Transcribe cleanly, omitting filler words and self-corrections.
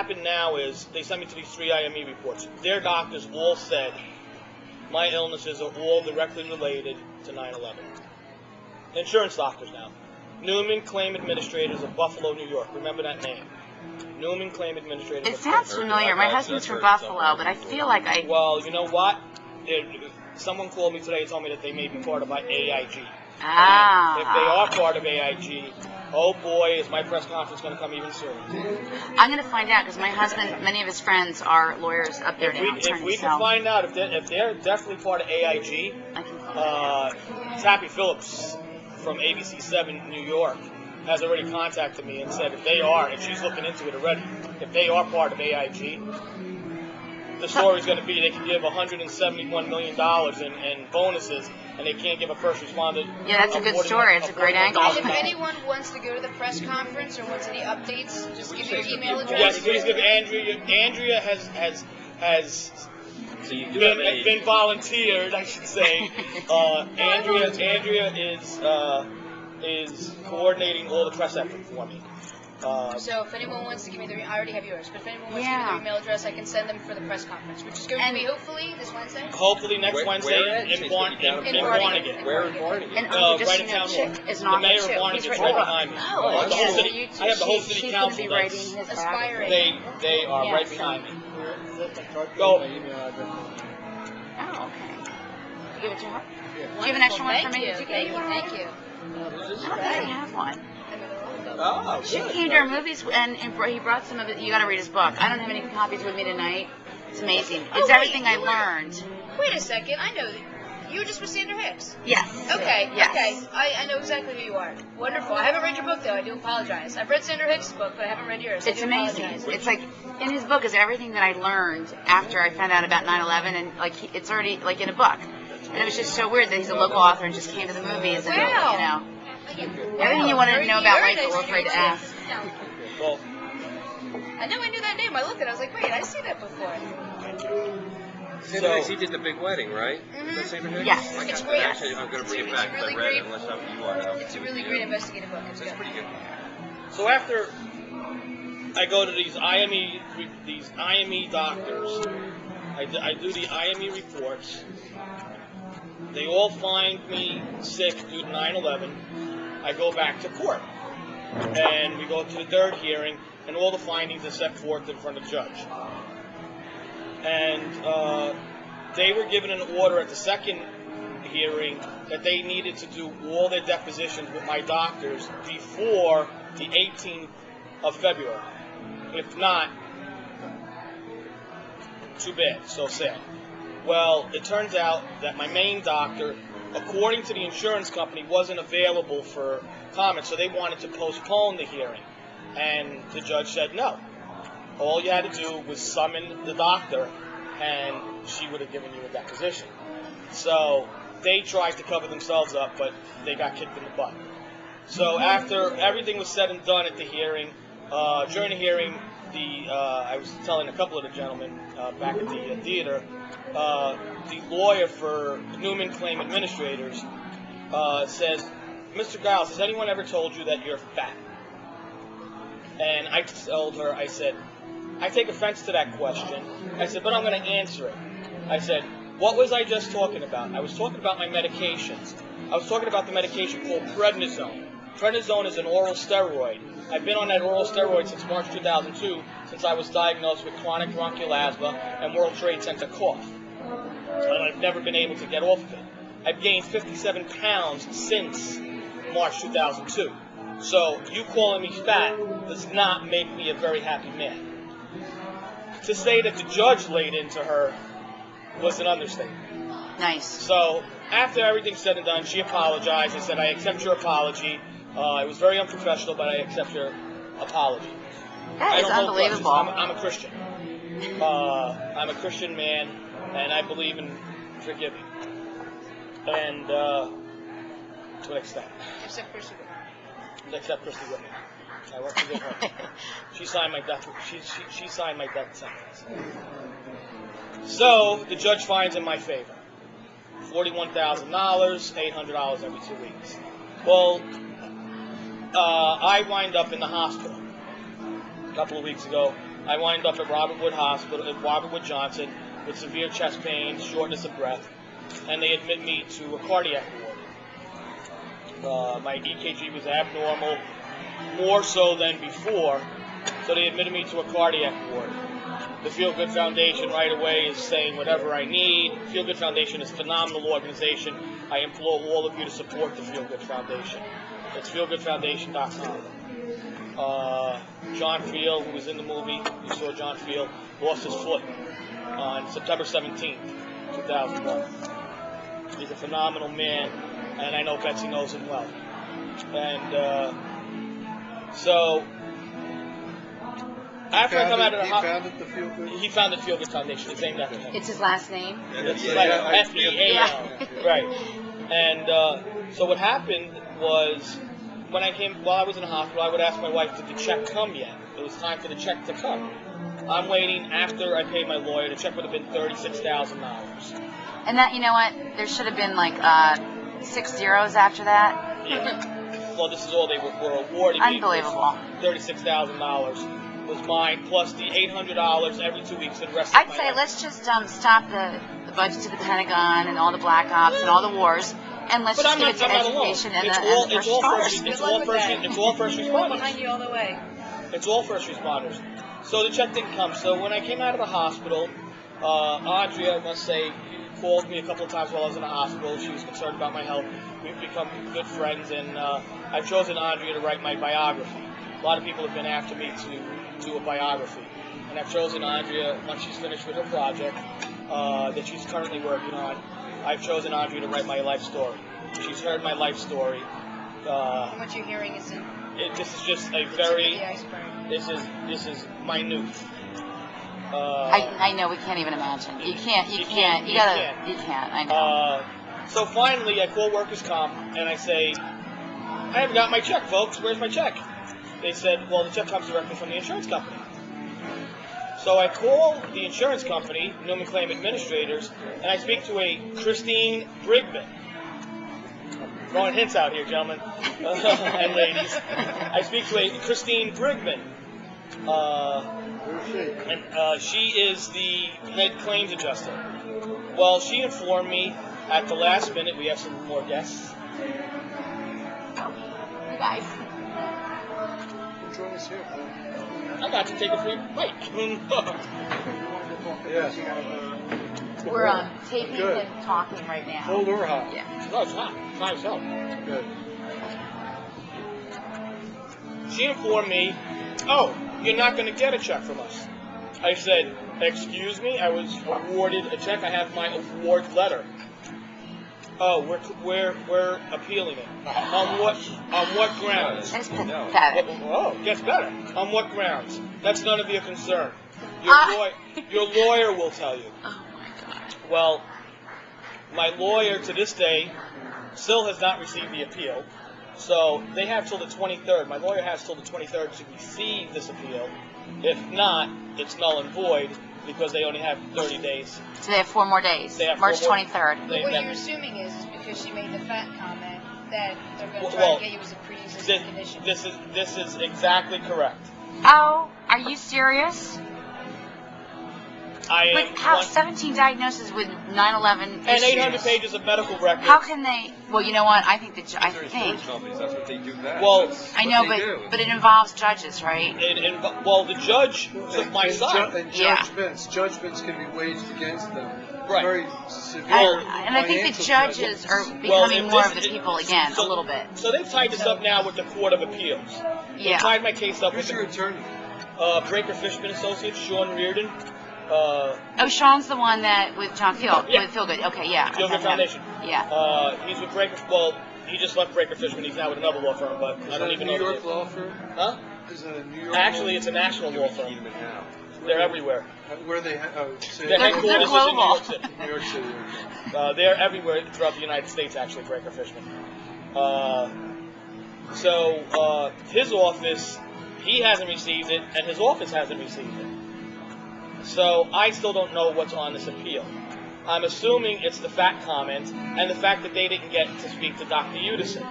happened now is they sent me to these 3 IME reports. Their doctors all said my illnesses are all directly related to 9/11. Insurance doctors now. Newman Claim Administrators of Buffalo, New York. Remember that name. Newman Claim Administrators. It sounds familiar. My husband's from Buffalo, but I feel like I... Well, you know what? Someone called me today and told me that they may be part of my AIG. Ah. If they are part of AIG, oh boy, is my press conference going to come even sooner. I'm going to find out because my husband, many of his friends are lawyers up there now. If we can find out if they're definitely part of AIG, Tappy Phillips from ABC7 New York has already contacted me and said if they are, and she's looking into it already, if they are part of AIG, the story's going to be they can give $171 million in bonuses, and they can't give a first responder. Yeah, that's a good story. It's a great angle. And if anyone wants to go to the press conference or wants any updates, just give your email address. Yes, please give Andrea. Andrea has been volunteered, I should say. Andrea is coordinating all the press effort for me. So if anyone wants to give me I already have yours, but if anyone wants to give me their email address, I can send them for the press conference, which is going to be hopefully this Wednesday. Hopefully next Wednesday in Barnegat. Where in Barnegat? Right in town hall. The mayor of Barnegat is right behind me. I have the whole city council there. They are right behind me. Go. Oh, okay. You give it to her? Do you have an extra one for me? Thank you. I don't think I have one. Oh, She came to our movies and he brought some of it. You got to read his book. I don't have any copies with me tonight. It's amazing. It's everything I learned. Wait a second. I know. You were just with Sandra Hicks. Yes. Okay. Yes. Okay. I know exactly who you are. Wonderful. I haven't read your book though. I do apologize. I've read Sandra Hicks' book, but I haven't read yours. It's amazing. It's like in his book is everything that I learned after I found out about 9/11, and like it's already like in a book. And it was just so weird that he's a local author and just came to the movies and you know. Everything you wanted to know about life, but were afraid to ask. Well, I know I knew that name. I looked at it. I was like, wait, I've seen that before. Sandra Hicks, he did the big wedding, right? Mm-hmm. Sandra Hicks? Yes. It's great. Actually, I'm going to bring it back because I read it unless you want to. It's a really great investigative book. It's That's good. pretty good. so after I go to these IME doctors, I do the IME reports. They all find me sick due to 9/11. I go back to court, and we go to the third hearing, and all the findings are set forth in front of the judge. And they were given an order at the second hearing that they needed to do all their depositions with my doctors before the 18th of February. If not, too bad, so sad. Well, it turns out that my main doctor, according to the insurance company, wasn't available for comment, so they wanted to postpone the hearing. And the judge said no. All you had to do was summon the doctor, and she would have given you a deposition. So they tried to cover themselves up, but they got kicked in the butt. So after everything was said and done at the hearing, during the hearing, I was telling a couple of the gentlemen back at the theater, the lawyer for Newman Claim Administrators says, Mr. Giles, has anyone ever told you that you're fat? And I told her, I said, I take offense to that question. I said, but I'm going to answer it. I said, what was I just talking about? I was talking about my medications. I was talking about the medication called prednisone. Prednisone is an oral steroid. I've been on that oral steroid since March 2002, since I was diagnosed with chronic bronchial asthma and World Trade Center cough. And I've never been able to get off of it. I've gained 57 pounds since March 2002. So you calling me fat does not make me a very happy man. To say that the judge laid into her was an understatement. Nice. So after everything's said and done, she apologized. I said, I accept your apology. It was very unprofessional, but I accept your apology. That is unbelievable. I'm a Christian. I'm a Christian man, and I believe in forgiving. And to an extent. Except Christy Whitman. Except Christy Whitman. I won't forgive her. She signed my death. She signed my death sentence. So the judge finds in my favor. $41,000, $800 every 2 weeks. Well, I wind up in the hospital a couple of weeks ago I wind up at Robert Wood Hospital, at Robert Wood Johnson, with severe chest pains, shortness of breath, and they admit me to a cardiac ward. My EKG was abnormal, more so than before, so they admitted me to a cardiac ward. The Feel Good Foundation right away is saying whatever I need. Feel Good Foundation is a phenomenal organization. I implore all of you to support the Feel Good Foundation. It's feelgoodfoundation.com. John Field, who was in the movie, you saw John Field, lost his foot on September 17th, 2001. He's a phenomenal man, and I know Betsy knows him well. And so, after I come out of the hospital, he founded Feel Good Foundation. It's named after him. It's his last name? It's F-E-A-L. Right. And so what happened was, while I was in the hospital, I would ask my wife, did the check come yet? It was time for the check to come. I'm waiting after I paid my lawyer. The check would have been $36,000. And that, you know what? There should have been like 6 zeros after that. Yeah. Well, this is all they were awarding me. Unbelievable. $36,000 was mine, plus the $800 every 2 weeks for the rest of my life. I'd say let's just stop the budget to the Pentagon and all the black ops and all the wars, and let's just give it to education and the It's all first responders. Behind you all the way. It's all first responders. So the check didn't come. So when I came out of the hospital, Andrea, I must say, called me a couple of times while I was in the hospital. She was concerned about my health. We've become good friends, and I've chosen Andrea to write my biography. A lot of people have been after me to do a biography, and I've chosen Andrea, once she's finished with her project that she's currently working on, I've chosen Andrea to write my life story. She's heard my life story. What you're hearing is this is just a very, this is minute. I know, we can't even imagine. You can't, I know. So finally, I call Workers' Comp, and I say, I haven't got my check, folks. Where's my check? They said, well, the check comes directly from the insurance company. So I call the insurance company, Newman Claim Administrators, and I speak to a Christine Brigman. Throwing hints out here, gentlemen and ladies. I speak to a Christine Brigman. And she is the head claims adjuster. Well, she informed me at the last minute, we have some more guests. You guys. Join us here. I got to take a free break. Yes. We're taping and talking right now. Cold or hot? Yeah. Oh, it's hot. It's hot as hell. Good. She informed me, oh, you're not going to get a check from us. I said, excuse me, I was awarded a check. I have my award letter. Oh, we're appealing it. On what grounds? That's pathetic. Oh, gets better. On what grounds? That's none of your concern. Your lawyer will tell you. Oh my God. Well, my lawyer to this day still has not received the appeal. So they have till the 23rd. My lawyer has till the 23rd to receive this appeal. If not, it's null and void because they only have 30 days. So they have 4 more days. March 23rd. But what you're assuming is because she made the fat comment that they're going to try to get you as a pre-existing condition. This is exactly correct. Oh, are you serious? I am. Like how 17 diagnoses with 9/11 and 800 pages of medical records. How can they? Well, you know what? I think Insurance companies, that's what they do best. Well, I know, but it involves judges, right? Well, the judge took my side. And judgments can be waged against them. Right. Very severe. And I think the judges are becoming more of the people again, a little bit. So they've tied this up now with the Court of Appeals. Yeah. They tied my case up Who's with your attorney? Breaker Fishman Associates, Sean Reardon. Oh, Sean's the one that with John Field, Yeah. with Feel Good. Okay, yeah. Feel Good Foundation. Yeah. He's with Breaker. Well, he just left Breaker Fishman. He's now with another law firm, but I don't even know. Is it a New York law firm? Huh? Is it a New York? Actually, it's a national law firm. They're everywhere. Where they? Their headquarters is in New York City. New York City. They're everywhere throughout the United States, actually, Breaker Fishman. So his office, he hasn't received it, and his office hasn't received it. So I still don't know what's on this appeal. I'm assuming it's the fat comment and the fact that they didn't get to speak to Dr. Udison.